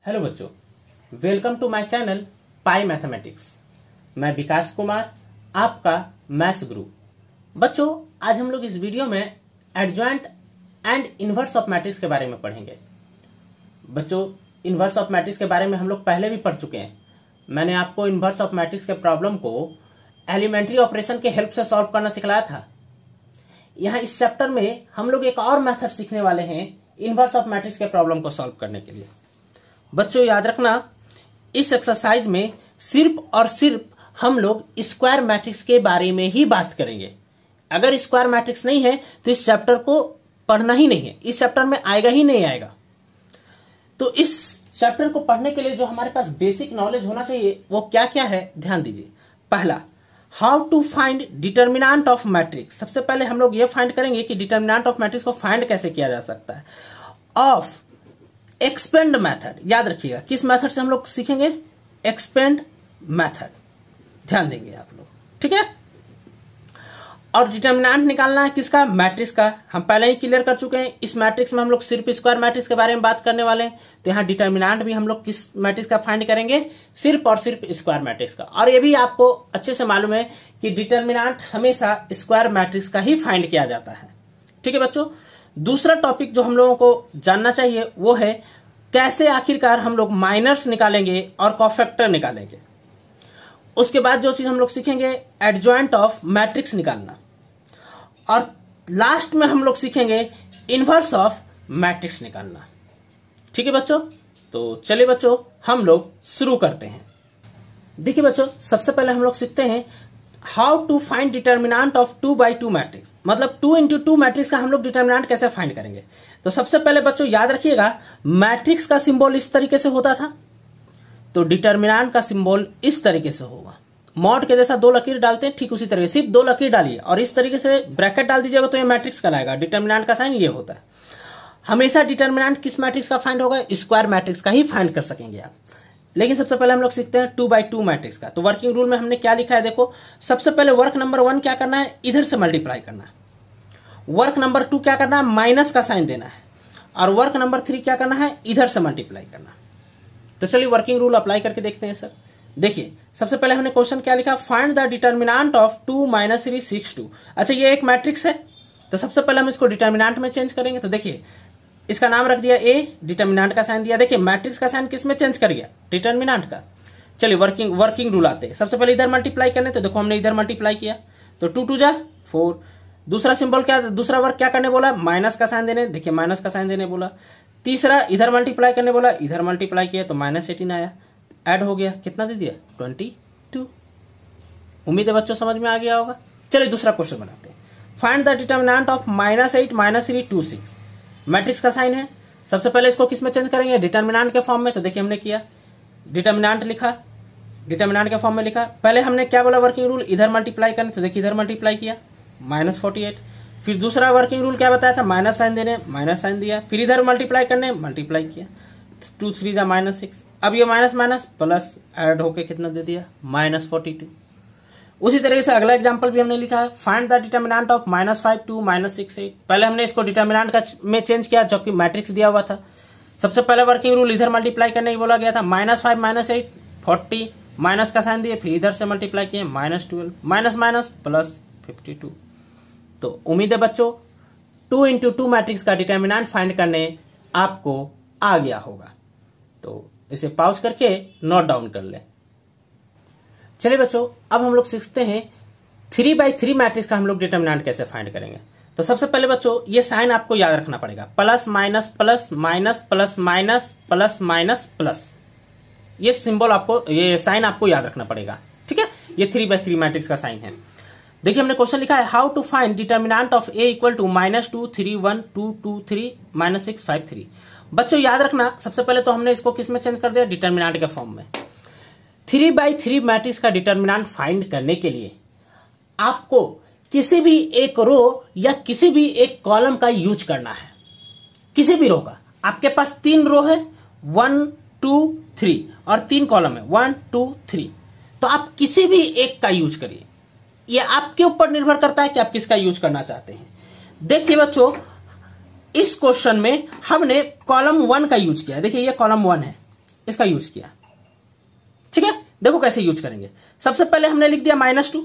Hello बच्चों, welcome to my channel pi mathematics. मैं विकास कुमार, आपका मैथ्स गुरु। बच्चों, आज हम लोग इस वीडियो में adjoint and inverse of matrix के बारे में पढ़ेंगे। बच्चों, इनवर्स ऑफ मैट्रिक्स के बारे में हम लोग पहले भी पढ़ चुके हैं। मैंने आपको इनवर्स ऑफ मैट्रिक्स के प्रॉब्लम को एलिमेंट्री ऑपरेशन के हेल्प से सॉल्व करना सिखाया था। यहाँ इस चैप्टर में हम लोग एक और मेथड सीखने वाले हैं इनवर्स ऑफ मैट्रिक्स के प्रॉब्लम को सॉल्व करने के लिए। बच्चों, याद रखना, इस एक्सरसाइज में सिर्फ और सिर्फ हम लोग स्क्वायर मैट्रिक्स के बारे में ही बात करेंगे। अगर स्क्वायर मैट्रिक्स नहीं है तो इस चैप्टर को पढ़ना ही नहीं है, इस चैप्टर में आएगा ही नहीं आएगा। तो इस चैप्टर को पढ़ने के लिए जो हमारे पास बेसिक नॉलेज होना चाहिए वो क्या क्या है, ध्यान दीजिए। पहला, how to find determinant of matrix. सबसे पहले हम लोग ये फाइंड करेंगे कि डिटर्मिनेंट ऑफ मैट्रिक्स को फाइंड कैसे किया जा सकता है। ऑफ एक्सपेंड मेथड, याद रखिएगा किस मेथड से हम लोग सीखेंगे, एक्सपेंड मेथड। ध्यान देंगे आप लोग, ठीक है। और डिटर्मिनेंट निकालना है किसका, मैट्रिक्स का। हम पहले ही क्लियर कर चुके हैं। इस मैट्रिक्स में हम लोग सिर्फ स्क्वायर मैट्रिक्स के बारे में बात करने वाले हैं, तो यहाँ डिटर्मिनेंट भी हम लोग किस मैट्रिक्स का फाइंड करेंगे, सिर्फ और सिर्फ स्क्वायर मैट्रिक्स का। और ये भी आपको अच्छे से मालूम है कि डिटर्मिनेंट हमेशा स्क्वायर मैट्रिक्स का ही फाइंड किया जाता है, ठीक है बच्चों। दूसरा टॉपिक जो हम लोगों को जानना चाहिए वो है कैसे आखिरकार हम लोग माइनर्स निकालेंगे और कोफैक्टर निकालेंगे। उसके बाद जो चीज हम लोग सीखेंगे, एडजॉइंट ऑफ मैट्रिक्स निकालना। और लास्ट में हम लोग सीखेंगे इनवर्स ऑफ मैट्रिक्स निकालना, ठीक है बच्चों। तो चलिए बच्चों, हम लोग शुरू करते हैं। देखिए बच्चों, सबसे पहले हम लोग सीखते हैं how to find determinant of 2x2 matrix. मतलब 2x2 मैट्रिक्स का हम लोग डिटर्मिनेंट कैसे फाइंड करेंगे। तो सबसे पहले बच्चों याद रखिएगा, मैट्रिक्स का सिंबल इस तरीके से होता था, तो डिटर्मिनेंट का सिंबल इस तरीके से होगा। मॉड के जैसा दो लकीर डालते हैं, ठीक उसी तरीके सिर्फ दो लकीर डालिए और इस तरीके से ब्रैकेट डाल दीजिएगा तो ये मैट्रिक्स कहलाएगा। डिटर्मिनेंट का साइन ये होता है। हमेशा डिटर्मिनेंट किस मैट्रिक्स का फाइंड होगा, स्क्वायर मैट्रिक्स का ही फाइंड कर सकेंगे आप। लेकिन सबसे पहले हम लोग सीखते हैं 2x2 मैट्रिक्स का। तो वर्किंग रूल में हमने क्या लिखा है, देखो। सबसे पहले वर्क नंबर 1 क्या करना है, इधर से मल्टीप्लाई करना है। वर्क नंबर 2 क्या करना है, माइनस का साइन देना है। और वर्क नंबर 3 क्या करना है, इधर से मल्टीप्लाई करना। तो चलिए वर्किंग रूल अप्लाई करके देखते हैं सर। देखिए, सबसे पहले हमने क्वेश्चन क्या लिखा, फाइंड द डिटर्मिनेंट ऑफ 2 - 3 6 2। अच्छा, ये एक मैट्रिक्स है, तो सबसे पहले हम इसको डिटर्मिनेंट में चेंज करेंगे। तो देखिए, इसका नाम रख दिया ए, डिटर्मिनेंट का साइन दिया। देखिए, मैट्रिक्स का साइन किस में चेंज कर गया, डिटर्मिनेंट का। चलिए वर्किंग रूल आते हैं। सबसे पहले इधर मल्टीप्लाई करने, तो देखो हमने इधर मल्टीप्लाई किया, तो 2 2 जा 4। दूसरा सिंबल क्या, दूसरा वर्क क्या करने बोला, माइनस का साइन देने। देखिए, माइनस का साइन देने बोला। तीसरा इधर मल्टीप्लाई करने बोला, इधर मल्टीप्लाई किया तो -18 आया, ऐड हो गया, कितना दे दिया 22। उम्मीद है बच्चों समझ में आ गया होगा। चलिए दूसरा क्वेश्चन बनाते हैं। Find the determinant of -8 - 3 2 6। Matrix का साइन है। सबसे पहले इसको किस में चेंज करेंगे, डिटर्मिनेंट के फॉर्म में। तो देखिए हमने किया, डिटर्मिनेंट लिखा, डिटर्मिनेंट के फॉर्म में लिखा। पहले हमने क्या बोला, वर्किंग रूल इधर मल्टीप्लाई करने, तो देखिए इधर मल्टीप्लाई किया, -48। फिर दूसरा वर्किंग रूल क्या बताया था, माइनस साइन देने, माइनस साइन दिया। फिर इधर मल्टीप्लाई करने, मल्टीप्लाई किया, 2 3 जा -6। अब ये माइनस माइनस प्लस ऐड होके कितना दे दिया, -42। उसी तरीके से अगला एग्जांपल भी हमने लिखा है, फाइंड द डिटर्मिनेंट ऑफ -5 2 -6 8। पहले हमने इसको डिटर्मिनेंट का में चेंज किया, जबकि मैट्रिक्स दिया हुआ था। सबसे पहले वर्किंग रूल इधर मल्टीप्लाई करने की बोला गया था, -5 - 8 40, माइनस का साइन दिए, फिर इधर से मल्टीप्लाई किए, -12, माइनस माइनस प्लस 52। तो उम्मीद है बच्चों 2x2 मैट्रिक्स का डिटर्मिनेंट फाइंड करने आपको आ गया होगा। तो इसे पॉज करके नोट डाउन कर ले। चलिए बच्चों, अब हम लोग सीखते हैं 3x3 मैट्रिक्स का हम लोग डिटर्मिनेंट कैसे फाइंड करेंगे। तो सबसे पहले बच्चों ये साइन आपको याद रखना पड़ेगा, plus minus plus minus plus minus plus minus plus. ये सिंबल आपको, ये साइन आपको याद रखना पड़ेगा, ठीक है। ये 3x3 मैट्रिक्स का साइन है। देखिए हमने क्वेश्चन लिखा है, how to find determinant of A equal to -2 3 1 2 2 3 -6 5 3। बच्चों याद रखना, सबसे पहले तो हमने इसको किस में चेंज कर दिया, डिटर्मिनेंट के फॉर्म में। 3x3 मैट्रिक्स का डिटर्मिनेंट फाइंड करने के लिए आपको किसी भी एक रो या किसी भी एक कॉलम का यूज करना है, किसी भी रो का। आपके पास 3 रो है, 1 2 3, और 3 कॉलम है, 1 2 3। तो आप किसी भी एक का यूज करिए, यह आपके ऊपर निर्भर करता है कि आप किसका यूज करना चाहते हैं। देखिए बच्चों, इस क्वेश्चन में हमने कॉलम 1 का यूज किया। देखिए ये कॉलम 1 है, इसका यूज किया। ठीक है, देखो कैसे यूज करेंगे। सबसे पहले हमने लिख दिया -2,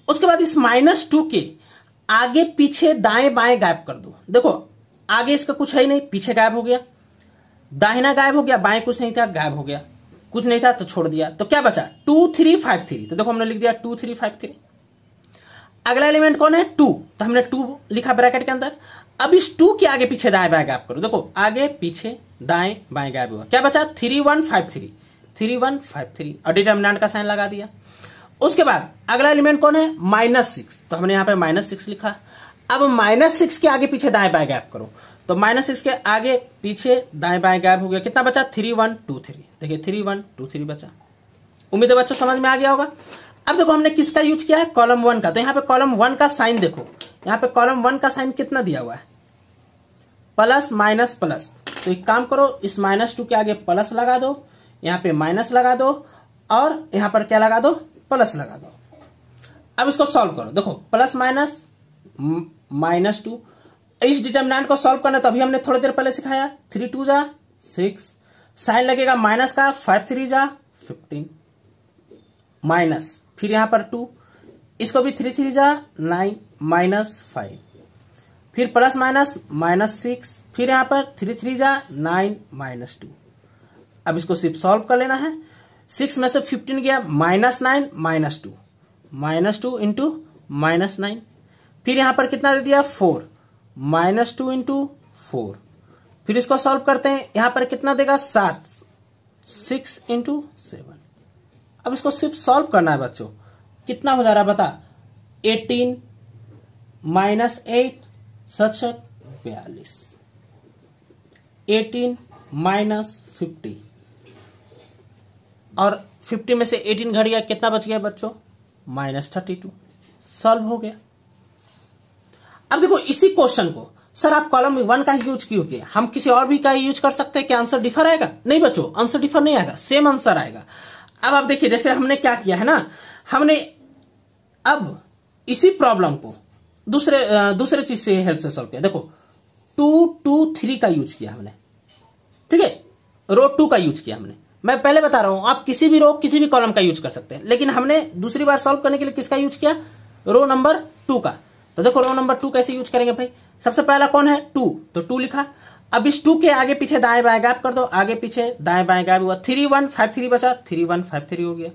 उसके बाद इस -2 के आगे पीछे दाएं बाएं गायब कर दो। देखो आगे इसका कुछ है ही नहीं, पीछे गायब हो गया, दाहिना गायब हो गया, बाएं कुछ नहीं था गायब हो गया, कुछ नहीं था तो छोड़ दिया, तो क्या बचा 2 3 5 3। तो देखो हमने लिख दिया 2 3 5 3। अगला एलिमेंट कौन है 2, तो हमने 2 लिखा ब्रैकेट के अंदर। अब इस 2 के आगे पीछे दाएं बाएं गायब करो। देखो आगे पीछे दाएं बाएं गायब हुआ, क्या बचा 3 1 5 3, 3 1 5 3 और डिटरमिनेंट का साइन लगा दिया। उसके बाद अगला एलिमेंट कौन है -6, तो हमने यहां पे -6 लिखा। अब -6 के आगे पीछे दाएं बाएं गैप करो, तो -6 के आगे पीछे दाएं बाएं गैप हो गया, कितना बचा 3 1 2 3। देखिए 3 1 2 3 बचा। उम्मीद है बच्चों समझ में आ गया होगा। अब देखो हमने किसका यूज किया है, कॉलम 1 का। तो यहाँ पे कॉलम 1 का साइन देखो, यहाँ पे कॉलम 1 का साइन कितना दिया हुआ है, प्लस माइनस प्लस। तो एक काम करो, इस -2 के आगे प्लस लगा दो, यहाँ पे माइनस लगा दो और यहाँ पर क्या लगा दो, प्लस लगा दो। अब इसको सॉल्व करो। देखो प्लस माइनस -2, इस डिटरमिनेंट को सॉल्व करना तो अभी हमने थोड़ी देर पहले सिखाया। 3 2 जा 6, साइन लगेगा माइनस का, 5 3 जा 15 माइनस, फिर यहां पर 2, इसको भी 3 3 जा 9 -5, फिर प्लस माइनस -6, फिर यहां पर 3 3 जा 9 -2। अब इसको सिर्फ सॉल्व कर लेना है। 6 में से 15 गया, -9 -2, -2 इंटू -9, फिर यहां पर कितना दे दिया 4, -2 इंटू 4, फिर इसको सॉल्व करते हैं। यहां पर कितना देगा 7, 6 इंटू 7। अब इसको सिर्फ सॉल्व करना है बच्चों, कितना हो जा रहा है बता, 18 -8 7 42, 18 -50 और 50 में से 18 घट गया, कितना बच गया बच्चों -32। सॉल्व हो गया। अब देखो इसी क्वेश्चन को सर आप कॉलम 1 का यूज क्यों किए, हम किसी और भी का यूज कर सकते हैं, क्या आंसर डिफर आएगा? नहीं बच्चों, आंसर डिफर नहीं आएगा, सेम आंसर आएगा। अब आप देखिए जैसे हमने क्या किया है ना, हमने अब इसी प्रॉब्लम को दूसरे चीज से हेल्प से सॉल्व किया। देखो 2 2 3 का यूज किया हमने, ठीक है, रो 2 का यूज किया हमने। मैं पहले बता रहा हूं आप किसी भी रो किसी भी कॉलम का यूज कर सकते हैं, लेकिन हमने दूसरी बार सॉल्व करने के लिए किसका यूज किया, रो नंबर 2 का। तो देखो रो नंबर 2 कैसे यूज करेंगे भाई, सबसे पहला कौन है 2, तो 2 लिखा। अब इस 2 के आगे पीछे दाएं बाएं गैप कर दो, आगे पीछे दाएं बाएं गैप हुआ, 3 1 5 3 बचा, 3 1 5 3 हो गया।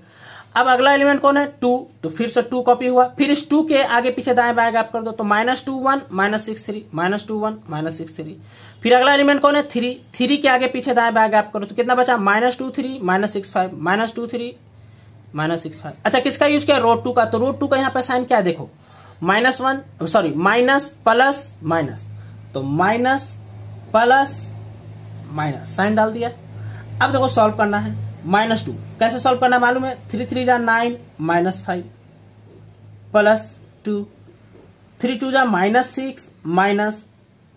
अब अगला एलिमेंट कौन है 2, तो फिर से 2 कॉपी हुआ, फिर इस 2 के आगे पीछे दाएं बाएं गैप कर दो, तो -2 1 -6 3, -2 1 -6 3। फिर अगला एलिमेंट कौन है 3, 3 के आगे पीछे दाएं बाएं गैप करो, तो कितना बचा -2 3 -6 5, -2 3 -6 5। अच्छा किसका यूज किया, रो 2 का। तो रो 2 का यहाँ पे साइन क्या है देखो, -1 सॉरी माइनस प्लस माइनस, तो माइनस प्लस माइनस साइन डाल दिया। अब देखो सॉल्व करना है, -2 कैसे सॉल्व करना मालूम है, 3 3 जा 9 -5 प्लस 2, 3 2 जा -6 माइनस,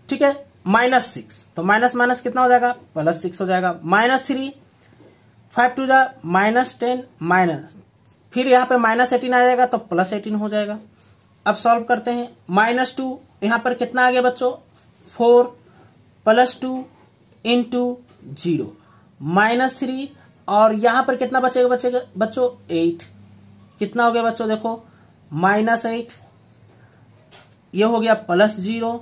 ठीक है -6, तो माइनस माइनस कितना हो जाएगा +6 हो जाएगा, -3 5 2 जा -10 माइनस, फिर यहाँ पे -18 आ जाएगा तो +18 हो जाएगा। अब सॉल्व करते हैं, -2 यहां पर कितना आ गया बच्चों 4 +2 इंटू 0 -3 और यहां पर कितना बचेगा बच्चों 8, कितना हो गया बच्चों देखो -8, ये हो गया +0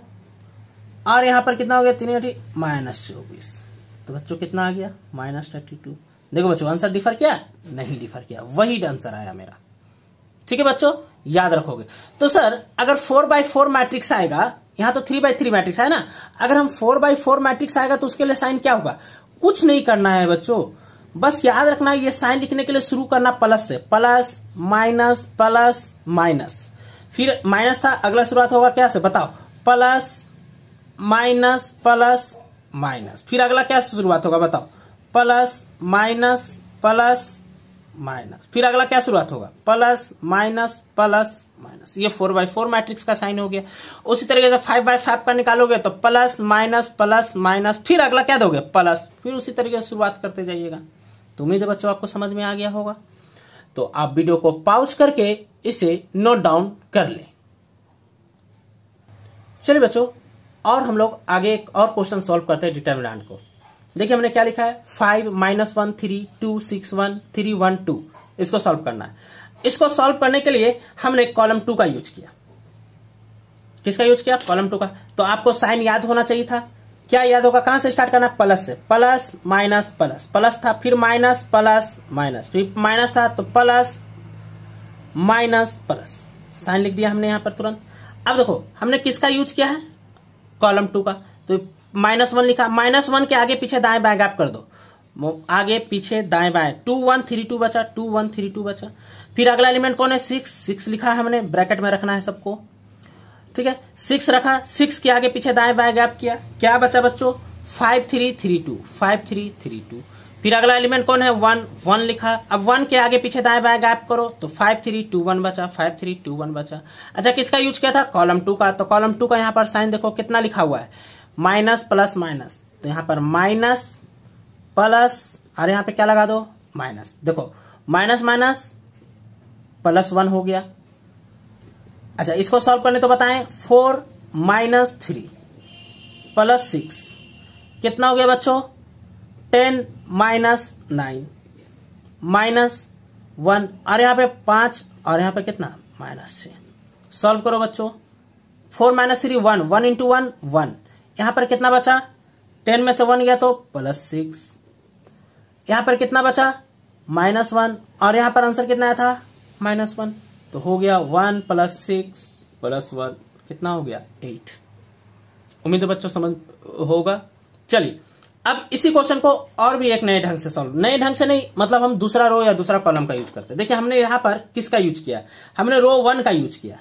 और यहां पर कितना हो गया 3 8 -24, तो बच्चों कितना आ गया -32। देखो बच्चों आंसर डिफर किया नहीं, डिफर किया, वही आंसर आया मेरा। ठीक है बच्चों याद रखोगे। तो सर अगर 4x4 मैट्रिक्स आएगा, यहां तो 3x3 मैट्रिक्स है ना, अगर हम 4x4 मैट्रिक्स आएगा तो उसके लिए साइन क्या होगा, कुछ नहीं करना है बच्चों, बस याद रखना ये साइन लिखने के लिए शुरू करना प्लस से, प्लस माइनस प्लस माइनस, फिर माइनस था, अगला शुरुआत होगा क्या से बताओ, प्लस माइनस प्लस माइनस, फिर अगला क्या शुरुआत होगा बताओ, प्लस माइनस प्लस माइनस, फिर अगला क्या शुरुआत होगा, प्लस माइनस प्लस माइनस। ये 4x4 मैट्रिक्स का साइन हो गया। उसी तरीके से 5x5 का निकालोगे तो प्लस माइनस प्लस माइनस, फिर अगला क्या दोगे प्लस, फिर उसी तरीके से शुरुआत करते जाइएगा। तो उम्मीद है बच्चों आपको समझ में आ गया होगा। तो आप वीडियो को पॉज करके इसे नोट डाउन कर ले। चलिए बच्चों और हम लोग आगे एक और क्वेश्चन सॉल्व करते हैं डिटरमिनेंट को। देखिए हमने क्या लिखा है 5 -1 3 2 6 1 3 1 2। इसको सॉल्व करना है। इसको सॉल्व करने के लिए हमने कॉलम 2 का यूज किया। किसका यूज किया? कॉलम 2 का। तो आपको साइन याद होना चाहिए था। क्या याद होगा? कहां से स्टार्ट करना? प्लस से। प्लस माइनस प्लस, प्लस था फिर माइनस प्लस माइनस, फिर माइनस था तो प्लस माइनस प्लस, साइन लिख दिया हमने यहां पर तुरंत। अब देखो हमने किसका यूज किया है? कॉलम 2 का। तो -1 लिखा, -1 के आगे पीछे दाएं बाएं गैप कर दो, आगे पीछे दाएं बाएं, 2 1 3 2 बचा, 2 1 3 2 बचा। फिर अगला एलिमेंट कौन है? 6 लिखा है हमने, ब्रैकेट में रखना है सबको, ठीक है। 6 रखा, 6 के आगे पीछे दाएं बाएं गैप किया, क्या बचा बच्चों? 5 3 3 2, 5 3 3 2। फिर अगला एलिमेंट कौन है? 1 लिखा। अब 1 के आगे पीछे दाएं बाएं गैप करो तो 5 3 2 1 बचा, 5 3 2 1 बचा। अच्छा किसका यूज किया था? कॉलम 2 का। तो कॉलम 2 का यहाँ पर साइन देखो कितना लिखा हुआ है, माइनस प्लस माइनस। तो यहाँ पर माइनस प्लस और यहाँ पे क्या लगा दो? माइनस। देखो माइनस माइनस प्लस 1 हो गया। अच्छा इसको सॉल्व करने तो बताएं, 4 -3 प्लस 6 कितना हो गया बच्चों? 10 -9 -1 और यहाँ पे 5 और यहाँ पे कितना? -6। सॉल्व करो बच्चों, 4 -3 1, 1 × 1 1। यहाँ पर कितना बचा? 10 में से 1 गया तो +6। यहाँ पर कितना बचा? -1 और यहाँ पर आंसर कितना आया था? -1। तो हो गया 1 + 6 + 1 कितना हो गया? 8। उम्मीद है बच्चों समझ होगा। चलिए अब इसी क्वेश्चन को और भी एक नए ढंग से सॉल्व, नए ढंग से नहीं मतलब हम दूसरा रो या दूसरा कॉलम का यूज करते हैं। देखिए हमने यहाँ पर किसका यूज किया? हमने रो 1 का यूज किया।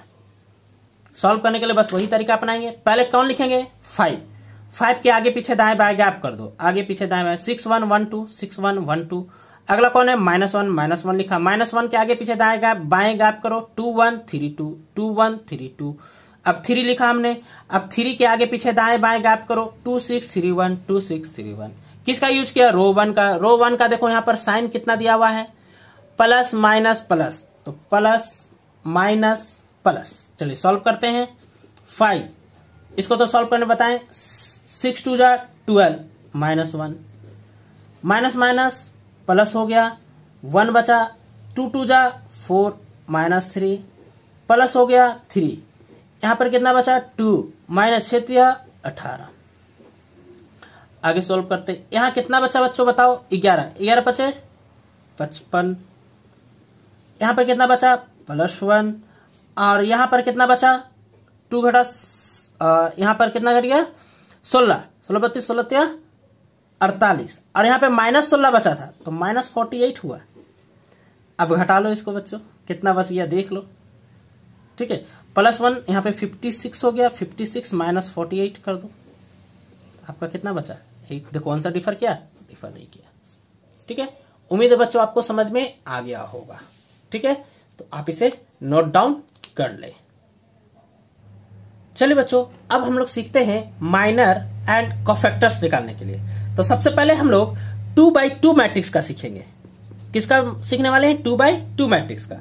सॉल्व करने के लिए बस वही तरीका अपनाएंगे। पहले कौन लिखेंगे? 5 के आगे पीछे दाएं बाएं गैप कर दो, आगे पीछे दाएं बाएं, 6 1 1 2 6 1 1 2। अगला कौन है? -1 लिखा, -1 के आगे पीछे दाएं गैप बाएं गैप करो, 2 1 3 2 2 1 3 2। अब 3 लिखा हमने, अब 3 के आगे पीछे दाएं बाएं गैप करो, 2 6 3 1 2 6 3 1। किसका यूज किया? रो 1 का। रो 1 का देखो यहाँ पर साइन कितना दिया हुआ है? प्लस माइनस प्लस, तो प्लस माइनस प्लस। चलिए सॉल्व करते हैं। 5 इसको तो सॉल्व करने बताएं, 6 2 12 -1 माइनस माइनस प्लस हो गया, 1 बचा, 2 2 4 -3 प्लस हो गया 3। यहां पर कितना बचा? 2 -6 18। आगे सोल्व करते, यहां कितना बचा बच्चों बताओ? 11 बचे 55। यहां पर कितना बचा? +1 और यहां पर कितना बचा? 2 घटा, यहां पर कितना घट गया? 16 32 16 48 और यहां पे -16 बचा था तो -48 हुआ। अब घटा लो इसको बच्चों, कितना बच गया देख लो, ठीक है। +1 यहां पे 56 हो गया, 56 -48 कर दो, आपका कितना बचा? 8। देखो आंसर डिफर किया? डिफर नहीं किया, ठीक है। उम्मीद है बच्चों आपको समझ में आ गया होगा, ठीक है। तो आप इसे नोट डाउन कर ले। चलिए बच्चों अब हम लोग सीखते हैं माइनर एंड कोफैक्टर्स निकालने के लिए। तो सबसे पहले हम लोग 2x2 मैट्रिक्स का सीखेंगे। किसका सीखने वाले हैं? 2x2 मैट्रिक्स का।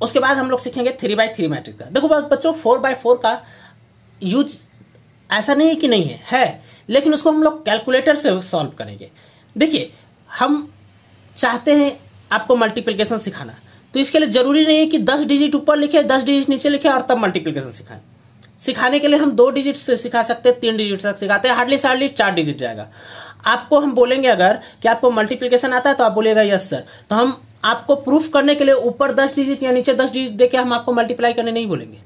उसके बाद हम लोग सीखेंगे 3x3 मैट्रिक्स का। देखो बच्चों 4x4 का यूज ऐसा नहीं है कि नहीं है, लेकिन उसको हम लोग कैलकुलेटर से सॉल्व करेंगे। देखिए हम चाहते हैं आपको मल्टीप्लिकेशन सिखाना, तो इसके लिए जरूरी नहीं है कि 10 डिजिट ऊपर लिखे 10 डिजिट नीचे लिखे और तब मल्टीप्लिकेशन सिखाएं। सिखाने के लिए हम 2 डिजिट से सिखा सकते हैं, 3 डिजिट तक सिखाते हैं, हार्डली 4 डिजिट जाएगा। आपको हम बोलेंगे अगर कि आपको मल्टीप्लिकेशन आता है तो आप बोलेगा यस सर, तो हम आपको प्रूफ करने के लिए ऊपर 10 डिजिट या नीचे 10 डिजिट देके हम आपको मल्टीप्लाई करने नहीं बोलेंगे,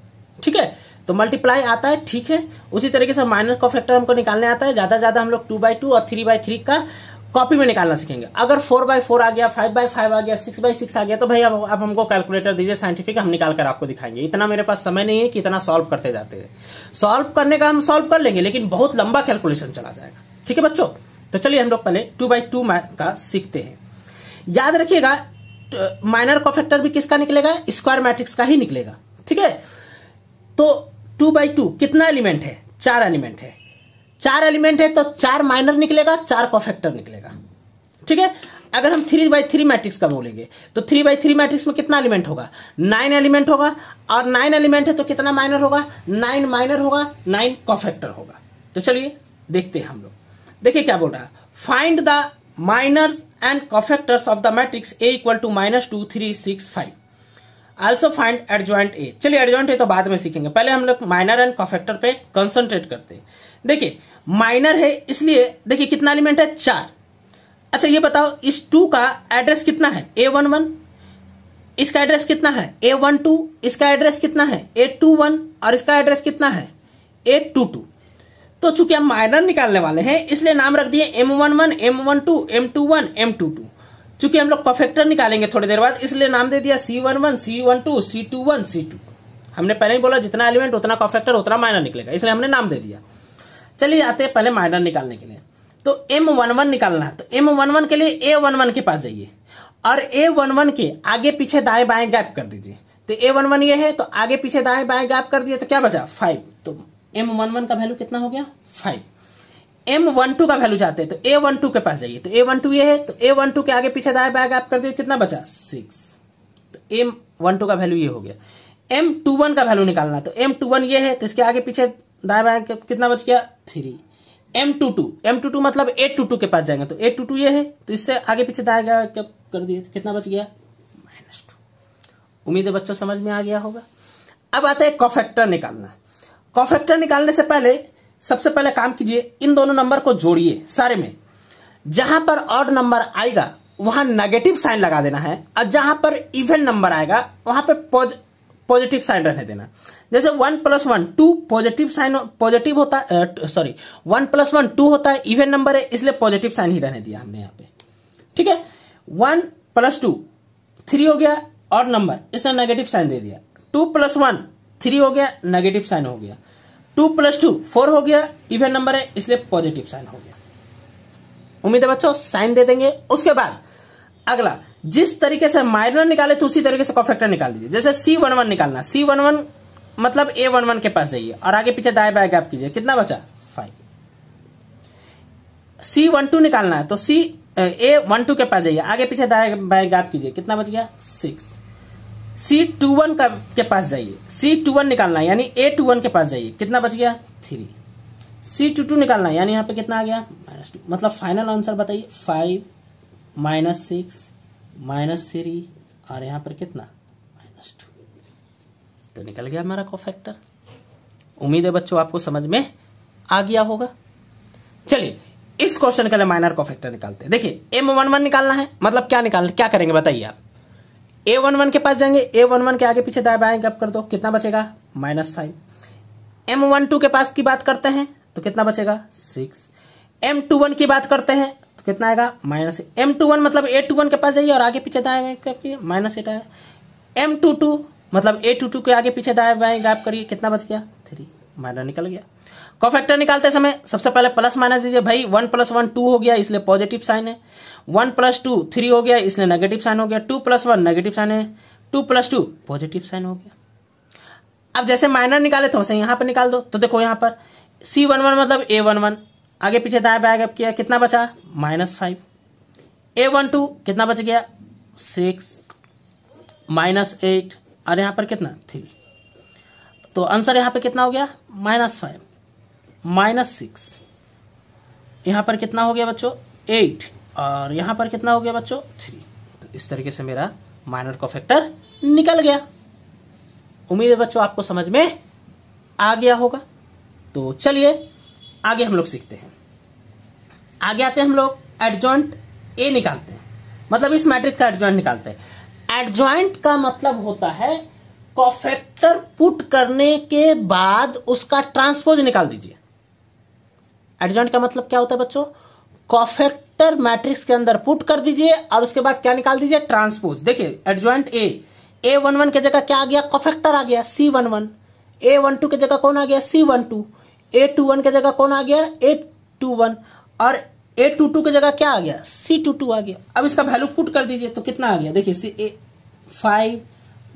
ठीक है। तो मल्टीप्लाई आता है, ठीक है। उसी तरीके से माइनस का फैक्टर हमको निकालने आता है। ज्यादा हम लोग 2x2 और 3x3 का कॉपी में निकालना सीखेंगे। अगर 4x4 आ गया, 5x5 आ गया, 6x6 आ गया तो भाई अब हमको कैलकुलेटर दीजिए साइंटिफिक, हम निकाल कर आपको दिखाएंगे। इतना मेरे पास समय नहीं है कि इतना सॉल्व करते जाते हैं। सॉल्व करने का हम सॉल्व कर लेंगे लेकिन बहुत लंबा कैलकुलेशन चला जाएगा, ठीक है बच्चों। तो चलिए हम लोग पहले 2x2 का सीखते हैं। याद रखिएगा माइनर का फैक्टर भी किसका निकलेगा? स्क्वायर मैट्रिक्स का ही निकलेगा, ठीक है। तो 2x2 कितना एलिमेंट है? 4 एलिमेंट है। 4 एलिमेंट है तो 4 माइनर निकलेगा, 4 का फैक्टर निकलेगा, ठीक है। अगर हम 3x3 मैट्रिक्स का बोलेंगे तो 3x3 मैट्रिक्स में कितना एलिमेंट होगा? 9 एलिमेंट होगा, और 9 एलिमेंट है तो कितना माइनर होगा? 9 माइनर होगा, 9 का फैक्टर होगा। तो चलिए देखते हैं हम लोग। देखिए क्या बोल रहा है, find the minors and cofactors of the matrix A equal to -2 3 6 5। Also find adjoint A। चलिए एडजॉइंट A तो बाद में सीखेंगे, पहले हम लोग माइनर एंड कोफैक्टर पे कंसंट्रेट करते हैं। देखिए माइनर है इसलिए देखिए कितना एलिमेंट है 4। अच्छा ये बताओ इस 2 का एड्रेस कितना है A11, इसका एड्रेस कितना है A12, इसका एड्रेस कितना है A21 और इसका एड्रेस कितना है A22। तो चूंकि हम माइनर निकालने वाले हैं इसलिए नाम रख दिए M11, M12, M21, M22। चूंकि हम लोग कोफैक्टर निकालेंगे थोड़ी देर बाद इसलिए नाम दे दिया C11, C12, C21, C22। हमने पहले ही बोला जितना एलिमेंट उतना कोफैक्टर उतना माइनर निकलेगा, इसलिए हमने नाम दे दिया। चलिए आते हैं पहले माइनर निकालने के लिए। तो M11 निकालना है तो M11 के लिए A11 के पास जाइए और A11 के आगे पीछे दाएं बाएं गैप कर दीजिए। तो A11 ये है तो आगे पीछे दाएं बाएं गैप कर दिए तो क्या बचा 5। तो M11 का वैल्यू कितना हो गया 5। M12 का वैल्यू चाहते हैं तो A12 के पास जाइए। तो A12 ये है तो A12 के आगे पीछे दाएं बाएं गैप कर दिए कितना बचा 6। तो M12 का वैल्यू ये हो गया। M21 का वैल्यू निकालना तो M21 ये है तो इसके आगे पीछे दाएं बाएं कितना बच गया 3। M22 मतलब A22 के पास जाएंगे तो A22 ये है तो इससे आगे पीछे दाएं गैप कर दिए तो कितना बच गया -2। उम्मीद है बच्चों समझ में आ गया होगा। अब आता है कोफैक्टर निकालना। कोफैक्टर निकालने से पहले सबसे पहले काम कीजिए इन दोनों नंबर को जोड़िए सारे में। जहां पर ऑड नंबर आएगा वहां नेगेटिव साइन लगा देना है और जहां पर इवन नंबर आएगा वहां पे पॉजिटिव साइन रहने देना। जैसे 1 + 1 2 पॉजिटिव साइन पॉजिटिव होता है 1 + 1 2 होता है इवन नंबर है इसलिए पॉजिटिव साइन ही रहने दिया हमने यहाँ पे। ठीक है 1 + 2 3 हो गया ऑड नंबर इसने नेगेटिव साइन दे दिया। 2 + 1 3 हो गया नेगेटिव साइन हो गया। 2 + 2 4 हो गया इवन नंबर है इसलिए पॉजिटिव साइन हो गया। उम्मीद है बच्चों साइन दे देंगे। उसके बाद अगला जिस तरीके से माइनर निकाले तो उसी तरीके से कोफैक्टर निकाल दीजिए। जैसे C11 निकालना C11 मतलब A11 के पास जाइए और आगे पीछे दाएं बाएं गैप कीजिए कितना बचा 5। C12 निकालना है तो A12 के पास जाइए आगे पीछे दाएं बाएं गैप कीजिए कितना बच गया 6। C21 के पास जाइए C21 निकालना है यानी A21 के पास जाइए कितना बच गया 3। C22 निकालना है यानी यहाँ पे कितना आ गया -2। मतलब फाइनल आंसर बताइए 5 -6 -3 और यहाँ पर कितना -2। तो निकल गया हमारा कोफैक्टर। उम्मीद है बच्चों आपको समझ में आ गया होगा। चलिए इस क्वेश्चन के लिए माइनर कोफैक्टर निकालते हैं। देखिए M11 निकालना है मतलब क्या करेंगे बताइए आप। A11 के पास जाएंगे A11 के आगे पीछे दाएं बाएं गैप कर दो कितना बचेगा -5। M12 के पास की बात करते हैं तो कितना बचेगा 6। M21 की बात करते हैं तो कितना आएगा -8। M21 मतलब A21 के पास जाइए और आगे पीछे दाएं बाएं गैप कीजिए -8 आया। M22 मतलब A22 के आगे पीछे दाएं बाएं गैप करिए कितना बच गया 3। माइनर निकल गया। कोफैक्टर निकालते समय सबसे पहले प्लस माइनस दीजिए भाई। 1 + 1 2 हो गया इसलिए पॉजिटिव साइन है। 1 + 2 3 हो गया इसलिए नेगेटिव साइन हो गया। 2 + 1 नेगेटिव साइन है। 2 + 2 पॉजिटिव साइन हो गया। अब जैसे माइनर निकाले तो वैसे यहां पर निकाल दो। तो देखो यहां पर C11 मतलब A11 आगे पीछे दाएं बाएं गैप किया कितना बचा -5। A12 कितना बच गया 6 -8 और यहां पर कितना 3। तो आंसर यहां पर कितना हो गया -5 -6। यहां पर कितना हो गया बच्चों 8 और यहां पर कितना हो गया बच्चों 3। तो इस तरीके से मेरा माइनर कोफैक्टर निकल गया। उम्मीद है बच्चों आपको समझ में आ गया होगा। तो चलिए आगे हम लोग सीखते हैं। आगे आते हैं हम लोग एडजॉइंट A निकालते हैं मतलब इस मैट्रिक्स का एडजॉइंट निकालते हैं। एडजॉइंट का मतलब होता है कोफैक्टर पुट करने के बाद उसका ट्रांसपोज निकाल दीजिए। एडजॉइंट का मतलब क्या होता है बच्चों कोफैक्टर मैट्रिक्स के अंदर पुट कर दीजिए और उसके बाद क्या निकाल दीजिए ट्रांसपोज। देखिए एडजॉइंट A11 की जगह क्या आ गया कोफैक्टर आ गया C11। A12 की जगह कौन आ गया C12। A21 की जगह कौन आ गया A21 और A22 की जगह क्या आ गया C22 आ गया। अब इसका वैल्यू पुट कर दीजिए तो कितना आ गया देखिए 5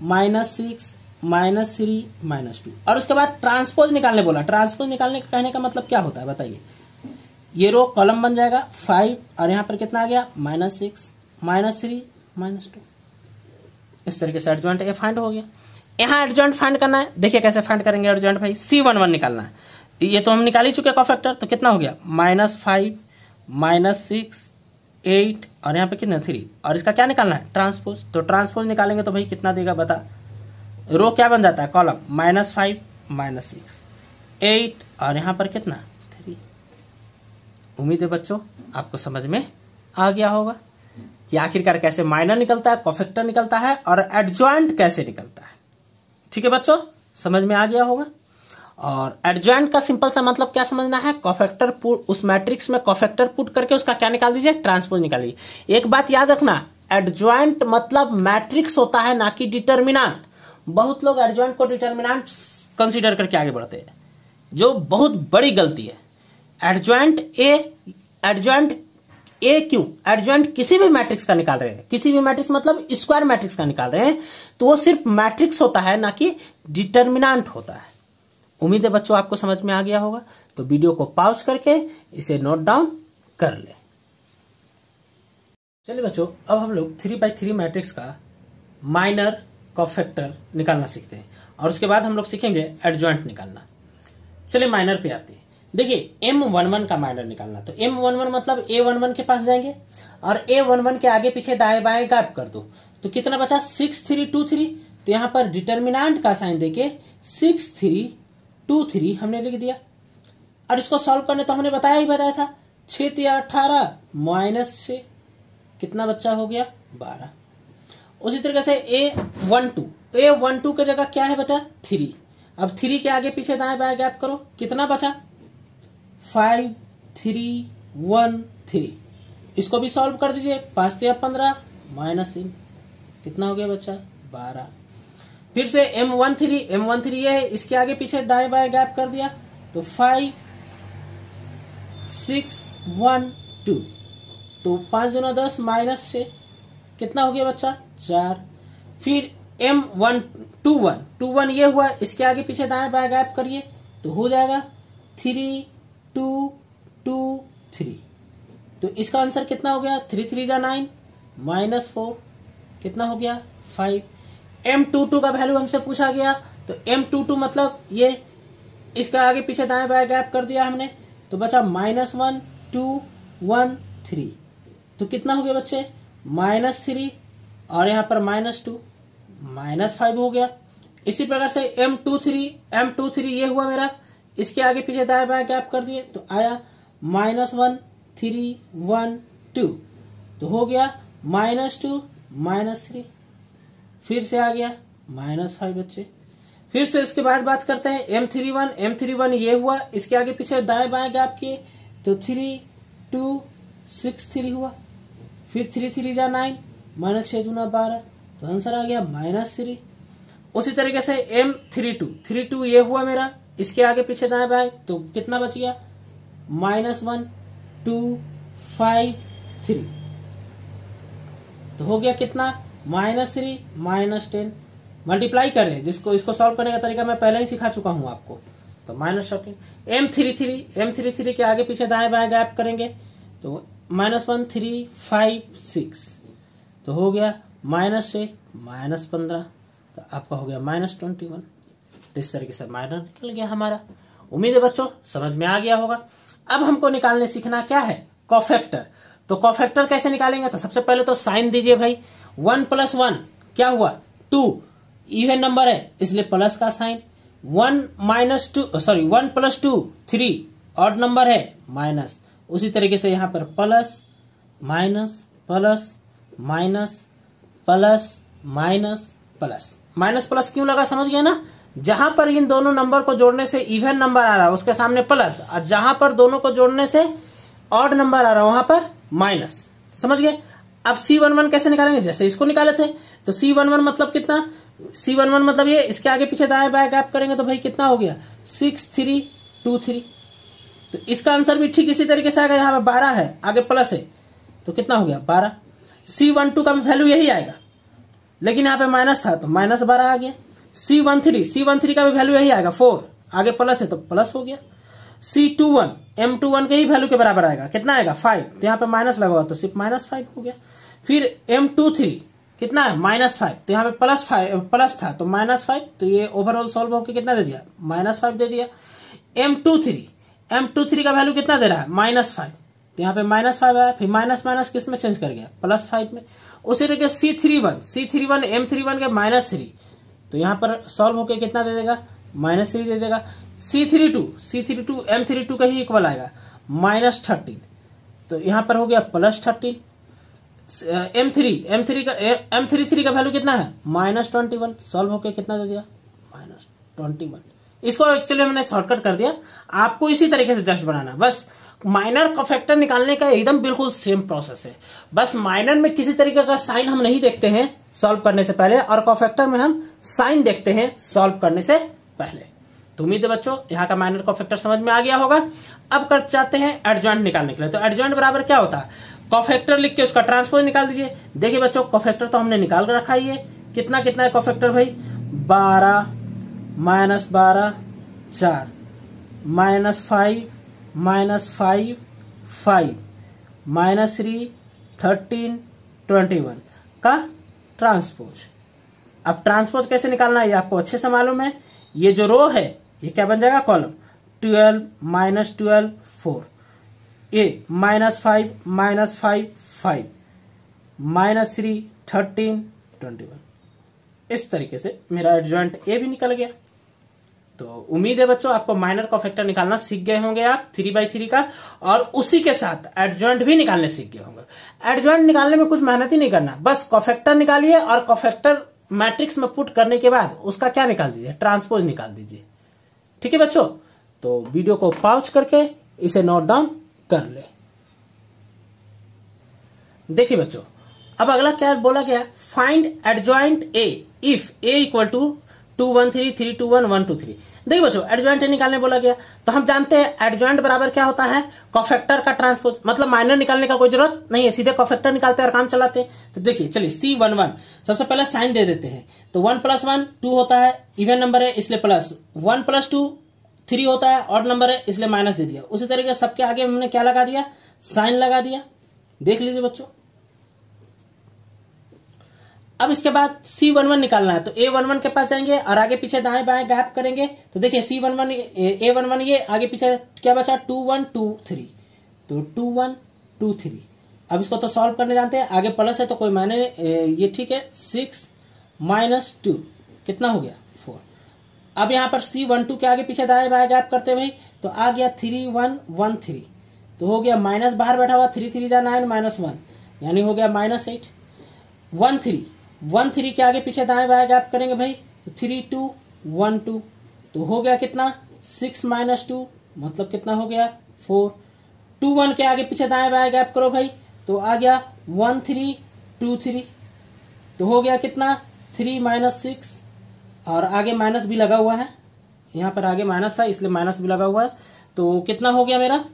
-6 -3 -2 और उसके बाद ट्रांसपोज निकालने बोला। ट्रांसपोज निकालने का कहने का मतलब क्या होता है बताइए। ये रो कॉलम बन जाएगा 5 और यहां पर कितना आ गया -6 -3 -2। इस तरीके से एडजॉइंट A फाइंड हो गया। यहां एडजॉइंट फाइंड करना है। देखिए कैसे फाइंड करेंगे एडजॉइंट भाई। C11 निकालना है। ये तो हम निकाल ही चुके कोफैक्टर तो कितना हो गया -5 -6 8 और यहाँ पे कितना 3 और इसका क्या निकालना है ट्रांसपोज। तो ट्रांसपोज निकालेंगे तो भाई कितना देगा बता। रो क्या बन जाता है कॉलम -5 -6 8 और यहाँ पर कितना 3। उम्मीद है बच्चों आपको समझ में आ गया होगा कि आखिरकार कैसे माइनर निकलता है, कोफैक्टर निकलता है और एडजॉइंट कैसे निकलता है। ठीक है बच्चों, समझ में आ गया होगा। और एडजॉइंट का सिंपल सा मतलब क्या समझना है, कोफैक्टर पुट, उस मैट्रिक्स में कोफैक्टर पुट करके उसका क्या निकाल दीजिए ट्रांसपोज निकालिए। एक बात याद रखना, एडजॉइंट मतलब मैट्रिक्स होता है ना कि डिटर्मिनेंट। बहुत लोग एडजॉइंट को डिटर्मिनेंट कंसीडर करके आगे बढ़ते हैं, जो बहुत बड़ी गलती है। एडजॉइंट ए क्यों, एडजॉइंट किसी भी मैट्रिक्स का निकाल रहे हैं, किसी भी मैट्रिक्स मतलब स्क्वायर मैट्रिक्स का निकाल रहे हैं तो वो सिर्फ मैट्रिक्स होता है ना कि डिटर्मिनेंट होता है। उम्मीद है बच्चों आपको समझ में आ गया होगा। तो वीडियो को पॉज करके इसे नोट डाउन कर ले। चलिए बच्चों, अब हम लोग 3x3 मैट्रिक्स का माइनर कोफैक्टर निकालना सीखते हैं और उसके बाद हम लोग सीखेंगे एडजॉइंट निकालना। चलिए माइनर पे आते हैं। देखिए M11 का माइनर निकालना, तो M11 मतलब A11 के पास जाएंगे और A11 के आगे पीछे दाएं बाएं गैप कर दो तो कितना बचा 6 3 2 3। तो यहां पर डिटर्मिनेंट का साइन देके 6 3 2 3 हमने लिख दिया। और इसको सॉल्व करने तो हमने बताया था 6 3 18 -6 कितना बच्चा हो गया 12। उसी तरीके से A12 की जगह क्या है बेटा 3। अब 3 के आगे पीछे दाएं बाएं गैप करो कितना बचा 5 3 1 3। इसको भी सॉल्व कर दीजिए 5 3 15 -3 कितना हो गया बच्चा 12। फिर से M13 ये है, इसके आगे पीछे दाएं बाएं गैप कर दिया तो 5 6 1 2। तो 5 दूना 10 -6 कितना हो गया बच्चा 4। फिर M21 ये हुआ, इसके आगे पीछे दाएं बाएं गैप करिए तो हो जाएगा 3 2 2 3। तो इसका आंसर कितना हो गया 3 3 जा 9 -4 कितना हो गया 5। M22 का वैल्यू हमसे पूछा गया तो M22 मतलब ये इसका आगे पीछे दाएं बाएं गैप कर दिया हमने तो बचा -1 2 1 3। तो कितना हो गया बच्चे -3 और यहाँ पर -2 -5 हो गया। इसी प्रकार से M23 ये हुआ मेरा, इसके आगे पीछे दाएं बाएं गैप कर दिए तो आया -1 3 1 2। तो हो गया -2 -3 फिर से आ गया -5 बच्चे। फिर से इसके बाद बात करते हैं M31 ये हुआ, इसके आगे पीछे दाएं बाएं गैप किए तो 3 2 6 3 हुआ। फिर 3 3 जा 9 -6 दूना 12 तो आंसर आ गया -3। उसी तरीके से M32 ये हुआ मेरा, इसके आगे पीछे दाएं बाएं तो कितना बच गया -1 2 5 3। तो हो गया कितना -3 -10। मल्टीप्लाई कर रहे हैं, जिसको इसको सॉल्व करने का तरीका मैं पहले ही सिखा चुका हूं आपको। तो M33 के आगे पीछे दाएं बाएं गैप करेंगे तो -1 3 5 6। तो हो गया -6 -15 तो आपका हो गया -21। तो इस तरीके से माइनर निकल गया हमारा। उम्मीद है बच्चों समझ में आ गया होगा। अब हमको निकालने सीखना क्या है कोफैक्टर। तो कोफैक्टर कैसे निकालेंगे, तो सबसे पहले तो साइन दीजिए भाई। 1 + 1 क्या हुआ 2, इवन नंबर है इसलिए प्लस का साइन। 1 + 2 3, ऑड नंबर है माइनस। उसी तरीके से यहाँ पर plus minus plus minus plus minus plus. Minus plus क्यों लगा समझ गया ना, जहां पर इन दोनों नंबर को जोड़ने से इवन नंबर आ रहा है उसके सामने प्लस, और जहां पर दोनों को जोड़ने से ऑड नंबर आ रहा है वहां पर माइनस। समझ गए। अब C11 कैसे निकालेंगे, जैसे इसको निकाले थे तो C11 मतलब कितना, C11 मतलब ये, इसके आगे पीछे दाएं बाएं गैप करेंगे तो भाई कितना हो गया 6 3 2 3। तो इसका आंसर भी ठीक इसी तरीके से आएगा, यहाँ पे 12 है आगे प्लस है तो कितना हो गया 12। C12 का भी वैल्यू यही आएगा लेकिन यहाँ पे माइनस था तो -12 आ गया। C13 का भी वैल्यू यही आएगा 4, आगे प्लस है तो प्लस हो गया। C21 M21 के ही वैल्यू के बराबर आएगा, कितना आएगा 5, तो यहाँ पे माइनस लगा हुआ तो सिर्फ -5 हो गया। फिर M23 कितना है -5, तो यहाँ पे प्लस था तो -5, तो ये ओवरऑल सॉल्व होकर कितना दे दिया -5 दे दिया। M23 का वैल्यू कितना दे रहा है -5, तो यहाँ पे -5 आया, फिर माइनस माइनस किस में चेंज कर गया, +5 में। उसी तरीके C31 M31 के -3, तो यहाँ पर सॉल्व होके कितना दे देगा, -3 दे देगा। C32 M32 का ही इक्वल आएगा, -13, तो यहाँ पर हो गया +13। M33 का वैल्यू कितना है, -21, सॉल्व होके कितना दे दिया, -21। इसको एक्चुअली हमने शॉर्टकट कर दिया, आपको इसी तरीके से जस्ट बनाना। बस माइनर का फैक्टर निकालने का एकदम बिल्कुल सेम प्रोसेस है, बस माइनर में किसी तरीके का साइन हम नहीं देखते हैं सॉल्व करने से पहले, और कोफैक्टर में हम साइन देखते हैं सॉल्व करने से पहले। तो उम्मीद है बच्चों यहाँ का माइनर कोफैक्टर समझ में आ गया होगा। अब कर चाहते हैं एडजॉइंट निकालने के लिए। तो एडजॉइंट बराबर क्या होता है, कोफैक्टर लिख के उसका ट्रांसपोज निकाल दीजिए। देखिए बच्चों कोफैक्टर तो हमने निकाल कर रखा ही है, कितना कितना है कोफैक्टर भाई, 12 -12 4 -5 -5 5 -3 13 21 का ट्रांसपोज। अब ट्रांसपोज कैसे निकालना है ये आपको अच्छे से मालूम है। ये जो रो है ये क्या बन जाएगा, कॉलम 12 -12 4, ये -5 -5 5 -3 13 21। इस तरीके से मेरा एडजॉइंट ए भी निकल गया। तो उम्मीद है बच्चों आपको माइनर कोफैक्टर निकालना सीख गए होंगे आप 3/3 का, और उसी के साथ एडजॉइंट भी निकालने सीख गए होंगे। एडजॉइंट निकालने में कुछ मेहनत ही नहीं करना, बस कोफैक्टर निकालिए और कोफैक्टर मैट्रिक्स में पुट करने के बाद उसका क्या निकाल दीजिए, ट्रांसपोज निकाल दीजिए। ठीक है बच्चों, तो वीडियो को पॉज करके इसे नोट डाउन कर ले। देखिए बच्चों अब अगला क्या बोला गया, find adjoint A if A equal to 2 1 3 3 2 1 1 2 3। देखिए बच्चों एडजॉइंट ए निकालने बोला गया, तो हम जानते हैं एडजॉइंट बराबर क्या होता है, कोफैक्टर का ट्रांसपोज। मतलब माइनर निकालने का कोई जरूरत नहीं है, सीधे कोफैक्टर निकालते हैं और काम चलाते हैं। तो देखिए चलिए C11 सबसे पहले साइन दे देते हैं, तो 1 + 1 2 होता है, इवन नंबर है इसलिए प्लस, 1 + 2 3 होता है, ऑड नंबर है इसलिए माइनस दे दिया। उसी तरीके सबके आगे हमने क्या लगा दिया, साइन लगा दिया। देख लीजिए बच्चों, अब इसके बाद C11 निकालना है, तो A11 के पास जाएंगे और आगे पीछे दाएं बाएं गैप करेंगे। तो देखिए C11 A11 ये आगे पीछे क्या बचा, 2 1 2 3, तो 2 1 2 3। अब इसको तो सॉल्व करने जानते हैं, आगे प्लस है तो कोई मायने, ये ठीक है। 6 - 2 कितना हो गया, 4। अब यहाँ पर C12 के आगे पीछे दाएं बाएं गैप करते हुए तो आ गया 3 1 1 3, तो हो गया माइनस बाहर बैठा हुआ, 3 3 जा 9 -1 यानी हो गया -8। 1 3 के आगे पीछे दाएं बाएं गैप करेंगे भाई, तो 3 2 1 2, तो हो गया कितना 6 - 2 मतलब कितना हो गया 4। 2 1 के आगे पीछे दाएं बाएं गैप करो भाई, तो आ गया 1 3 2 3, तो हो गया कितना 3 - 6, और आगे माइनस भी लगा हुआ है, यहाँ पर आगे माइनस था इसलिए माइनस भी लगा हुआ है। तो कितना हो गया मेरा,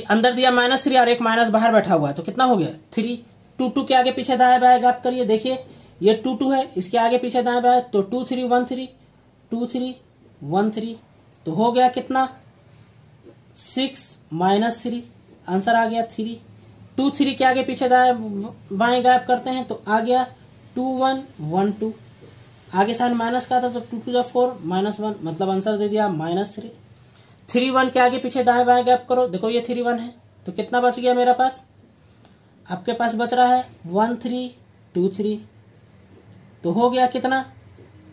अंदर दिया -3 और एक माइनस बाहर बैठा हुआ है, तो कितना हो गया 3। 2 2 के आगे पीछे दाएं बाएं गैप करिए, देखिए ये 2 2 है, इसके आगे पीछे दाएं बाएं, तो 2 3 1 3 2 3 1 3, तो हो गया कितना 6 - 3, आंसर आ गया 3। 2 3 के आगे पीछे दाएं बाएं गैप करते हैं तो आ गया 2 1 1 2, आगे साइन माइनस का था तो 2 2 4 -1 मतलब आंसर दे दिया -3। 3 1 के आगे पीछे दाएं बाएं गैप करो, देखो ये 3 1 है, तो कितना बच गया मेरे पास, आपके पास बच रहा है 1 3 2 3, तो हो गया कितना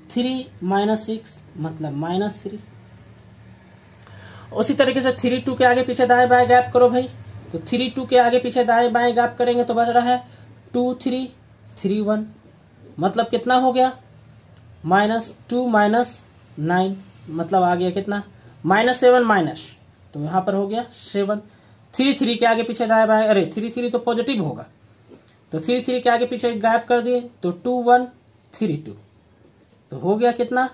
3 - 6 मतलब -3। उसी तरीके से 3 2 के आगे पीछे दाएं बाएं गैप करो भाई, तो 3 2 के आगे पीछे दाएं बाएं गैप करेंगे तो बच रहा है 2 3 3 1 मतलब कितना हो गया -2 - 9 मतलब आ गया कितना -7 तो यहाँ पर हो गया 7। 3 3 के आगे पीछे दाएं बाएं, अरे 3 3 तो पॉजिटिव होगा, तो 3 3 के आगे पीछे गैप कर दिए तो 2 1 3 2, तो हो गया कितना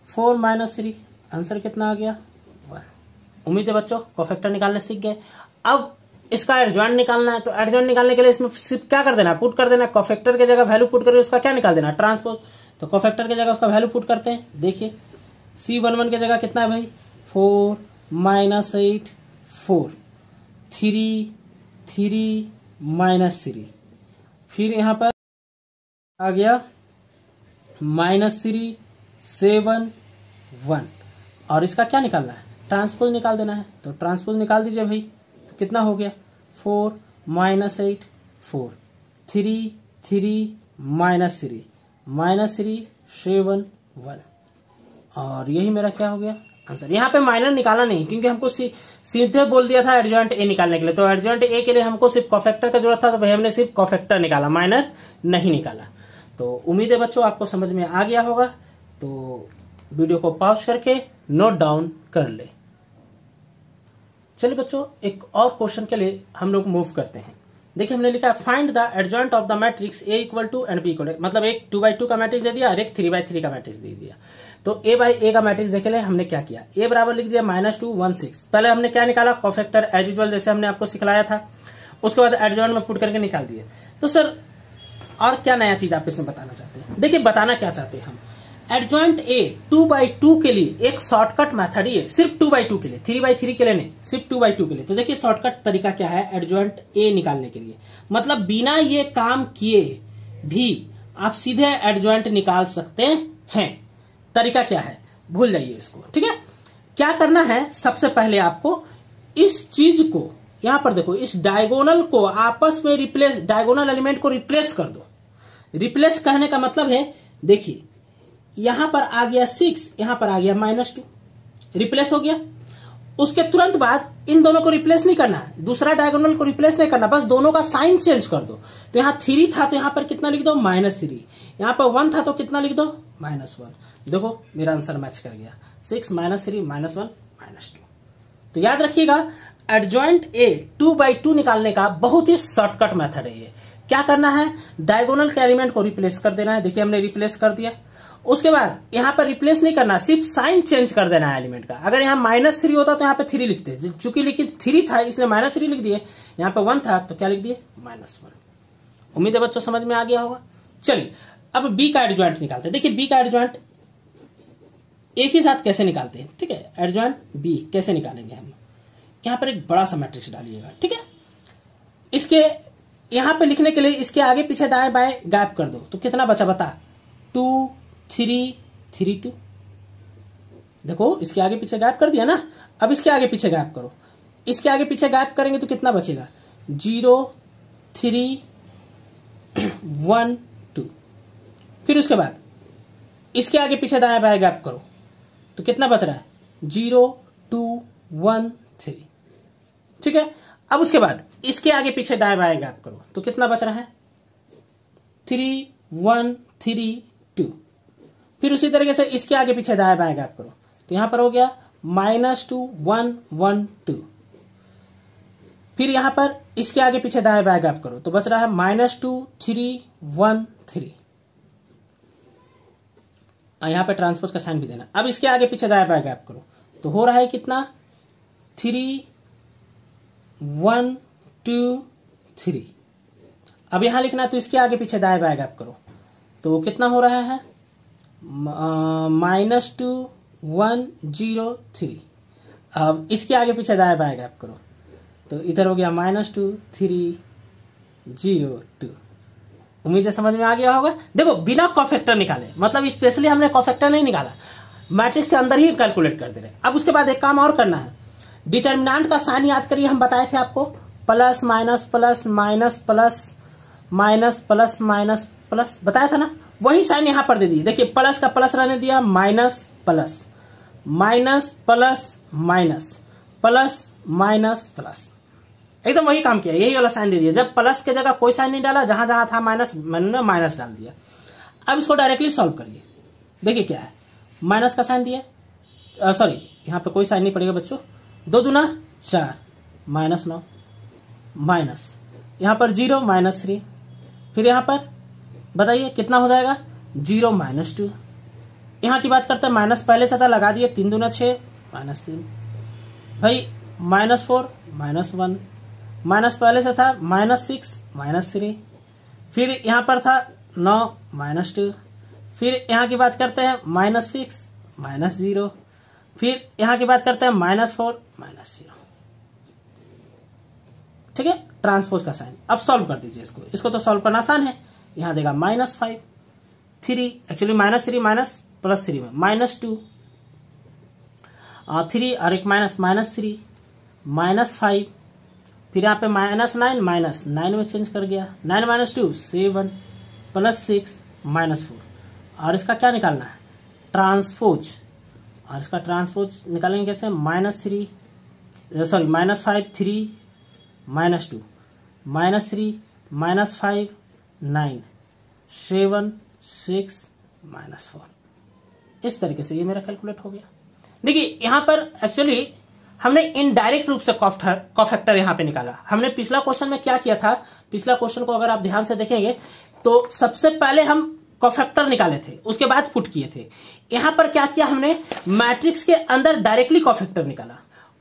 4 - 3, आंसर कितना आ गया 1। उम्मीद है बच्चों कोफैक्टर निकालने सीख गए। अब इसका एडजॉइंट निकालना है, तो एडजॉइंट निकालने के लिए इसमें सिर्फ क्या कर देना, पुट कर देना, कोफैक्टर की जगह वैल्यू पुट करके उसका क्या निकाल देना, ट्रांसपोज। तो कोफैक्टर की जगह उसका वैल्यू पुट करते हैं, देखिए C11 की जगह कितना है भाई 4 -8 4 3 3 -3, फिर यहाँ पर आ गया -3 7 1, और इसका क्या निकालना है ट्रांसपोज निकाल देना है, तो ट्रांसपोज निकाल दीजिए भाई। तो कितना हो गया 4 -8 4 3 3 -3 -3 7 1 और यही मेरा क्या हो गया आंसर। यहाँ पे माइनर निकाला नहीं क्योंकि हमको सीधे बोल दिया था एडजॉइंट ए निकालने के लिए, तो एडजॉइंट ए के लिए हमको सिर्फ कोफैक्टर का जरूरत था, तो भाई हमने सिर्फ कोफैक्टर निकाला, माइनर नहीं निकाला। तो उम्मीद है बच्चों आपको समझ में आ गया होगा। तो वीडियो को पॉज करके नोट डाउन कर ले। चलिए बच्चों एक और क्वेश्चन के लिए हम लोग मूव करते हैं। देखिए हमने लिखा है find the adjoint of the matrix A equal to and B equal, मतलब एक 2x2 का मैट्रिक्स दे दिया और एक 3x3 का मैट्रिक्स दे दिया। तो ए बाई ए का मैट्रिक्स देखे ले, हमने क्या किया, ए बराबर लिख दिया -2 1 6। पहले हमने क्या निकाला कोफैक्टर एज यूजुअल जैसे हमने आपको सिखलाया था, उसके बाद एडजॉइंट में पुट करके निकाल दिए। तो सर और क्या नया चीज आप इसमें बताना चाहते हैं? देखिए बताना क्या चाहते हैं हम, एडजॉइंट ए 2x2 के लिए एक शॉर्टकट मेथड ही है, सिर्फ 2x2 के लिए, 3x3 के लिए नहीं, सिर्फ 2x2 के लिए। तो देखिए शॉर्टकट तरीका क्या है एडजॉइंट ए निकालने के लिए, मतलब बिना ये काम किए भी आप सीधे एडजॉइंट निकाल सकते हैं। तरीका क्या है भूल जाइए इसको, ठीक है। क्या करना है, सबसे पहले आपको इस चीज को यहां पर देखो, इस डायगोनल को आपस में रिप्लेस, डायगोनल एलिमेंट को रिप्लेस कर दो। रिप्लेस कहने का मतलब है, देखिए यहां पर आ गया 6, यहां पर आ गया -2, रिप्लेस हो गया। उसके तुरंत बाद इन दोनों को रिप्लेस नहीं करना है, दूसरा डायगोनल को रिप्लेस नहीं करना, बस दोनों का साइन चेंज कर दो। तो यहां 3 था तो यहां पर कितना लिख दो -3, यहां पर 1 था तो कितना लिख दो -1। देखो मेरा आंसर मैच कर गया, 6 -3 -1 -2। तो याद रखिएगा एडजॉइंट ए 2x2 निकालने का बहुत ही शॉर्टकट मेथड है ये। क्या करना है, डायगोनल के एलिमेंट को रिप्लेस कर देना है। देखिए हमने रिप्लेस कर दिया। उसके बाद यहां पर रिप्लेस नहीं करना, सिर्फ साइन चेंज कर देना है एलिमेंट का। अगर यहां -3 होता तो यहां पे 3 लिखते, चूंकि लिखी 3 था इसलिए -3 लिख दिए, यहां पे 1 था तो क्या लिख दिए -1। उम्मीद है बच्चों समझ में आ गया होगा। चलिए अब बी का एडजॉइंट निकालते हैं। देखिए बी का एडजॉइंट एक ही साथ कैसे निकालते हैं, ठीक है। एडजॉइंट बी कैसे निकालेंगे हम, यहां पर एक बड़ा सा मैट्रिक्स डालिएगा, ठीक है। इसके यहां पे लिखने के लिए इसके आगे पीछे दाएं बाएं गैप कर दो, तो कितना बचा बता, 2 3 3 2। देखो इसके आगे पीछे गैप कर दिया ना, अब इसके आगे पीछे गैप करो। इसके आगे पीछे गैप करेंगे तो कितना बचेगा, 0 3 1 2। फिर उसके बाद इसके आगे पीछे दाएं बाएं गैप करो तो कितना बच रहा है, 0 2 1 3, ठीक है। अब उसके बाद इसके आगे पीछे दाएं बाएं गैप करो तो कितना बच रहा है, 3 1 3 2। फिर उसी तरीके से इसके आगे पीछे दाएं बाएं गैप करो तो यहां पर हो गया -2 1 1 2। फिर यहां पर इसके आगे पीछे दाएं बाएं गैप करो तो बच रहा है -2 3 1 3। यहां पे ट्रांसपोज का साइन भी देना। अब इसके आगे पीछे दाएं बाएं गैप करो तो हो रहा है कितना, 3 1 2 3। अब यहां लिखना है तो इसके आगे पीछे दाएं बाएं गैप करो तो कितना हो रहा है, -2 1 0 3। अब इसके आगे पीछे दाएं बाएं गैप करो तो इधर हो गया -2 3 0 2। उम्मीद है समझ में आ गया होगा। देखो बिना कोफैक्टर निकाले, मतलब स्पेशली हमने कोफैक्टर नहीं निकाला, मैट्रिक्स के अंदर ही कैलकुलेट कर दे रहे। अब उसके बाद एक काम और करना है, डिटर्मिनेंट का साइन याद करिए, हम बताए थे आपको plus minus plus minus plus minus plus minus plus, बताया था ना, वही साइन यहां पर दे दिए। देखिए प्लस का प्लस रहने दिया, minus plus minus plus minus plus minus plus, एकदम वही काम किया, यही वाला साइन दे दिया। जब प्लस के जगह कोई साइन नहीं डाला, जहां जहां था माइनस मैंने माइनस डाल दिया। अब इसको डायरेक्टली सॉल्व करिए। देखिए क्या है, माइनस का साइन दिया, सॉरी यहां पे कोई साइन नहीं पड़ेगा बच्चों, 2 दूना 4 -9 माइनस यहां पर 0 -3। फिर यहां पर बताइए कितना हो जाएगा, 0 -2। यहां की बात करते हैं, माइनस पहले से था लगा दिए, 3 दूना 6 -3 भाई, -4 -1 माइनस पहले से था, -6 -3। फिर यहां पर था 9 -2। फिर यहां की बात करते हैं -6 -0। फिर यहां की बात करते हैं -4 -0, ठीक है। ट्रांसपोज का साइन अब सॉल्व कर दीजिए इसको तो सॉल्व करना आसान है। यहां देगा -5 3, एक्चुअली -3 माइनस प्लस 3 में -2। 3 और एक -3 -5, फिर यहाँ पे -9 -9 में चेंज कर गया, 9 - 2 7 +6 -4। और इसका क्या निकालना है, ट्रांसपोज, और इसका ट्रांसपोज निकालेंगे कैसे, -5 3 -2 -3 -5 9 7 6 -4। इस तरीके से ये मेरा कैलकुलेट हो गया। देखिए यहाँ पर एक्चुअली हमने इनडायरेक्ट रूप से कॉफैक्टर यहाँ पे निकाला। हमने पिछला क्वेश्चन में क्या किया था, पिछला क्वेश्चन को अगर आप ध्यान से देखेंगे तो सबसे पहले हम कॉफैक्टर निकाले थे, उसके बाद पुट किए थे। यहां पर क्या किया, हमने मैट्रिक्स के अंदर डायरेक्टली कॉफैक्टर निकाला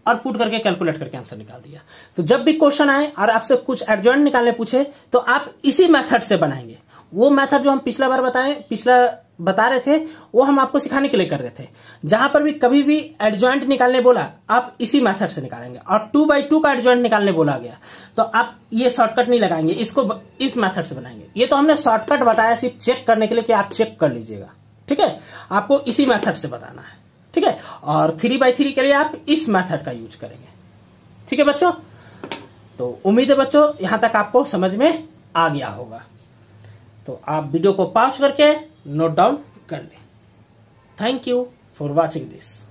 और पुट करके कैलकुलेट करके आंसर निकाल दिया। तो जब भी क्वेश्चन आए और आपसे कुछ एडजॉइंट निकालने पूछे तो आप इसी मेथड से बनाएंगे। वो मेथड जो हम पिछला बता रहे थे वो हम आपको सिखाने के लिए कर रहे थे। जहां पर भी कभी भी एडजॉइंट निकालने बोला आप इसी मेथड से निकालेंगे, और 2x2 का एडजॉइंट निकालने बोला गया तो आप ये शॉर्टकट नहीं लगाएंगे, इसको इस मेथड से बनाएंगे। ये तो हमने शॉर्टकट बताया सिर्फ चेक करने के लिए कि आप चेक कर लीजिएगा, ठीक है। आपको इसी मेथड से बताना है, ठीक है। और 3x3 के लिए आप इस मेथड का यूज करेंगे, ठीक है बच्चों। तो उम्मीद है बच्चों यहां तक आपको समझ में आ गया होगा। तो आप वीडियो को पॉज करके नोट डाउन कर लें। Thank you for watching this.